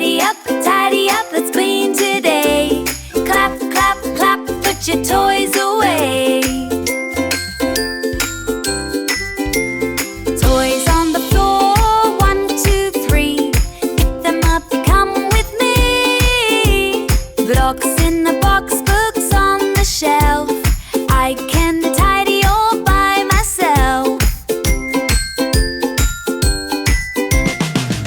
let's clean today. Clap, clap, clap, put your toys away. Toys on the floor, 1, 2, 3. Pick them up, come with me. Blocks in the box, books on the shelf. I can tidy all by myself.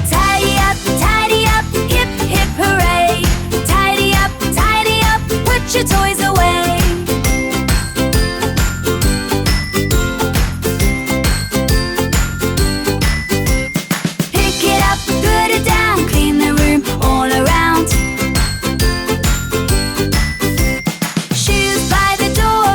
Tidy up, hip, hip, hooray. Tidy up, put your toys away. Pick it up, put it down, clean the room all around. Shoes by the door,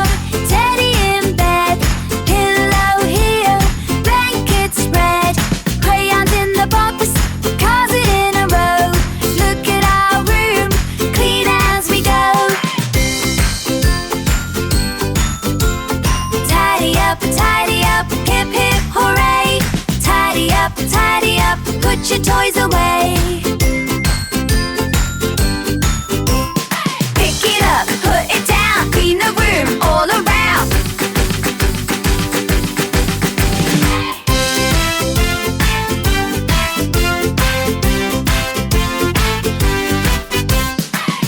teddy in bed. Pillow here, blanket spread. Crayons in the box, cars in a row. Look at our room, clean as we go. Tidy up, hip hip hooray. Tidy up, put your toys away. Pick it up, put it down, clean the room all around.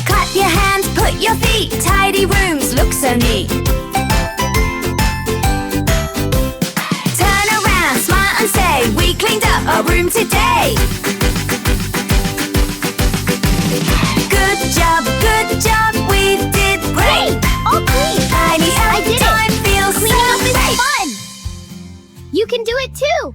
Clap your hands, put your feet. Tidy rooms look so neat. Turn around, smile and say, we cleaned up our room today. Good job, we did great. Oh, great! Tidy I up, did it. time feels Cleaning up so is safe. fun! You can do it too!